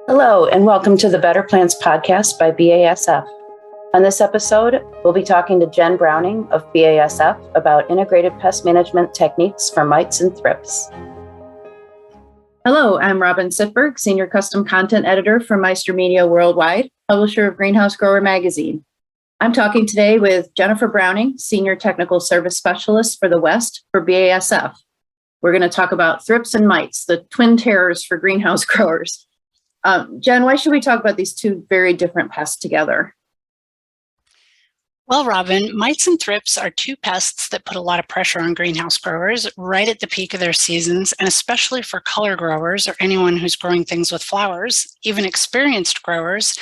Hello, and welcome to the Better Plants podcast by BASF. On this episode, we'll be talking to Jen Browning of BASF about integrated pest management techniques for mites and thrips. Hello, I'm Robin Sitberg, Senior Custom Content Editor for Meister Media Worldwide, publisher of Greenhouse Grower Magazine. I'm talking today with Jennifer Browning, Senior Technical Service Specialist for the West for BASF. We're going to talk about thrips and mites, the twin terrors for greenhouse growers. Jen, why should we talk about these two very different pests together? Well, Robin, mites and thrips are two pests that put a lot of pressure on greenhouse growers right at the peak of their seasons, and especially for color growers or anyone who's growing things with flowers, even experienced growers,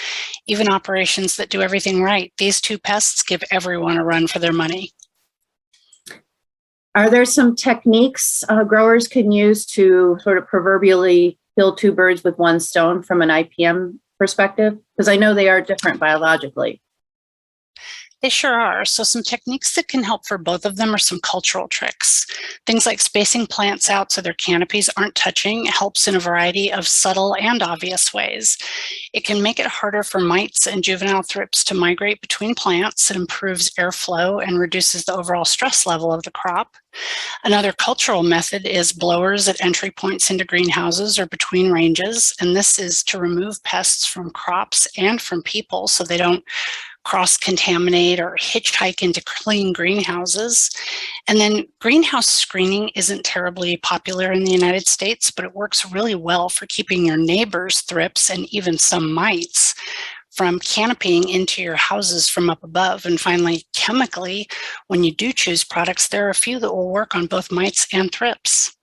even operations that do everything right. These two pests give everyone a run for their money. Are there some techniques growers can use to sort of proverbially kill two birds with one stone from an IPM perspective? Because I know they are different biologically. They sure are. So some techniques that can help for both of them are some cultural tricks. Things like spacing plants out so their canopies aren't touching helps in a variety of subtle and obvious ways. It can make it harder for mites and juvenile thrips to migrate between plants. It improves airflow and reduces the overall stress level of the crop. Another cultural method is blowers at entry points into greenhouses or between ranges, and this is to remove pests from crops and from people so they don't cross-contaminate or hitchhike into clean greenhouses. And then greenhouse screening isn't terribly popular in the United States, but it works really well for keeping your neighbors' thrips and even some mites from canopying into your houses from up above. And finally, chemically, when you do choose products, there are a few that will work on both mites and thrips.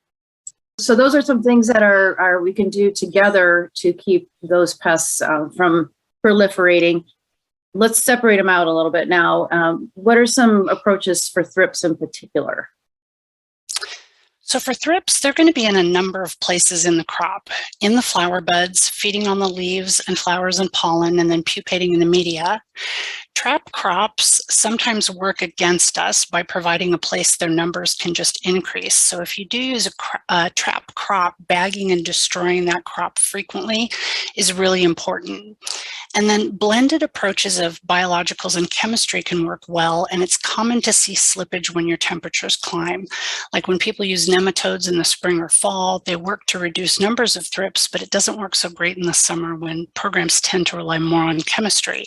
So those are some things that are we can do together to keep those pests from proliferating. Let's separate them out a little bit now. What are some approaches for thrips in particular? So for thrips, they're going to be in a number of places in the crop, in the flower buds, feeding on the leaves and flowers and pollen, and then pupating in the media. Trap crops sometimes work against us by providing a place their numbers can just increase. So if you do use a trap crop, bagging and destroying that crop frequently is really important. And then blended approaches of biologicals and chemistry can work well, and it's common to see slippage when your temperatures climb. Like when people use nematodes in the spring or fall, they work to reduce numbers of thrips, but it doesn't work so great in the summer when programs tend to rely more on chemistry.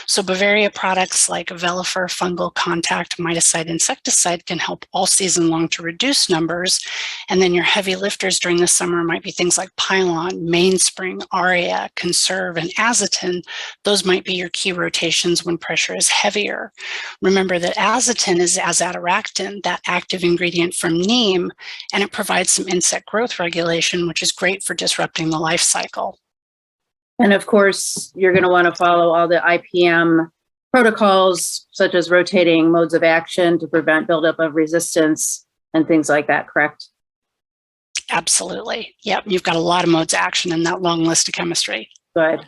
So Bavaria products like Velifer fungal contact miticide insecticide can help all season long to reduce numbers. And then your heavy lifters during the summer might be things like Pylon, Mainspring, Aria, Conserve, and Azotin. Those might be your key rotations when pressure is heavier. Remember that Azotin is azadirachtin, that active ingredient from neem, and it provides some insect growth regulation, which is great for disrupting the life cycle. And of course, you're going to want to follow all the IPM protocols, such as rotating modes of action to prevent buildup of resistance and things like that, correct? Absolutely. Yep, you've got a lot of modes of action in that long list of chemistry. Good.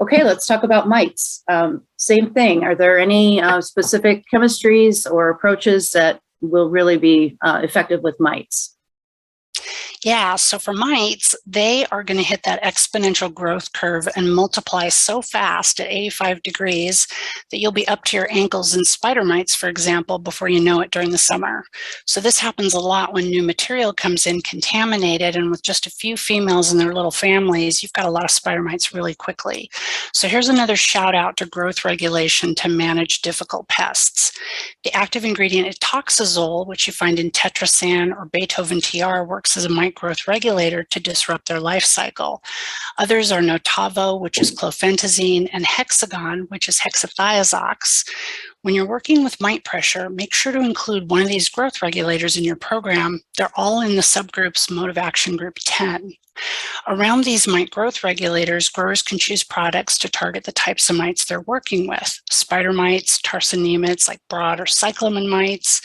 Okay, let's talk about mites. Same thing. Are there any specific chemistries or approaches that will really be effective with mites? Yeah, so for mites, they are going to hit that exponential growth curve and multiply so fast at 85 degrees that you'll be up to your ankles in spider mites, for example, before you know it during the summer. So this happens a lot when new material comes in contaminated, and with just a few females and their little families, you've got a lot of spider mites really quickly. So here's another shout out to growth regulation to manage difficult pests. The active ingredient etoxazole, which you find in Tetrasan or Beethoven TR, works as a mite growth regulator to disrupt their life cycle. Others are Notavo, which is clofentazine, and Hexagon, which is hexathiazox. When you're working with mite pressure, make sure to include one of these growth regulators in your program. They're all in the subgroups Mode of Action Group 10. Around these mite growth regulators, growers can choose products to target the types of mites they're working with: spider mites, tarsinemids like broad or cyclamen mites,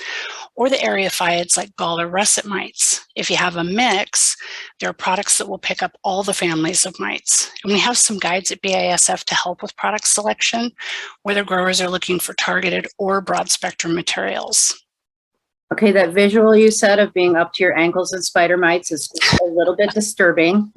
or the areophytes like gall or russet mites. If you have a mix, there are products that will pick up all the families of mites. And we have some guides at BASF to help with product selection, whether growers are looking for targeted or broad spectrum materials. Okay, that visual you said of being up to your ankles in spider mites is a little bit disturbing.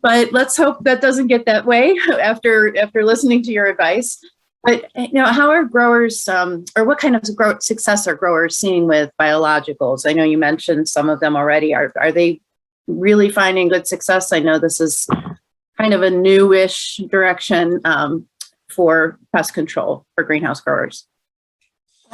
But let's hope that doesn't get that way after listening to your advice. But how are growers, or what kind of success are growers seeing with biologicals? I know you mentioned some of them already. Are they really finding good success? I know this is kind of a newish direction for pest control for greenhouse growers.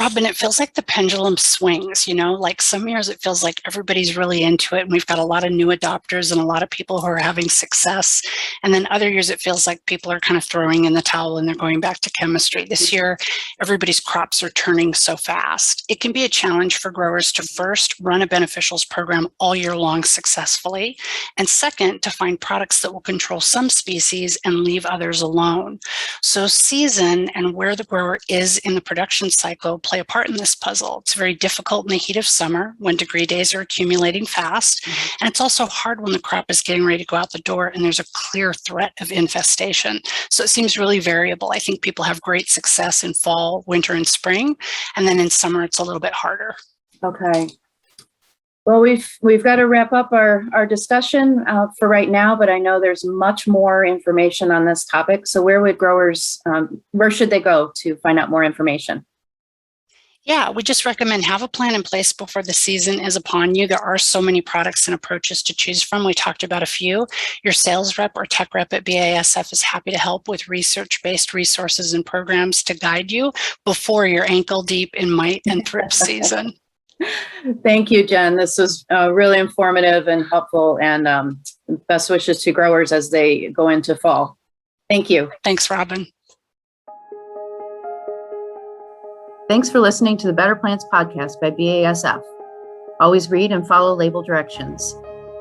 Robin, it feels like the pendulum swings, like some years it feels like everybody's really into it and we've got a lot of new adopters and a lot of people who are having success. And then other years it feels like people are kind of throwing in the towel and they're going back to chemistry. This year, everybody's crops are turning so fast. It can be a challenge for growers to first run a beneficials program all year long successfully. And second, to find products that will control some species and leave others alone. So season and where the grower is in the production cycle play a part in this puzzle. It's very difficult in the heat of summer when degree days are accumulating fast. And it's also hard when the crop is getting ready to go out the door and there's a clear threat of infestation. So it seems really variable. I think people have great success in fall, winter, and spring. And then in summer, it's a little bit harder. Okay. Well, we've got to wrap up our discussion for right now, but I know there's much more information on this topic. So where would growers, where should they go to find out more information? Yeah, we just recommend have a plan in place before the season is upon you. There are so many products and approaches to choose from. We talked about a few. Your sales rep or tech rep at BASF is happy to help with research-based resources and programs to guide you before you're ankle deep in mite and thrips season. Thank you, Jen. This was really informative and helpful, and best wishes to growers as they go into fall. Thank you. Thanks, Robin. Thanks for listening to the Better Plants podcast by BASF. Always read and follow label directions.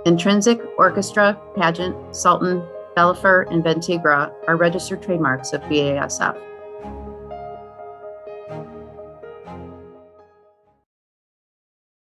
Intrinsic, Orchestra, Pageant, Sultan, Bellifer, and Ventigra are registered trademarks of BASF.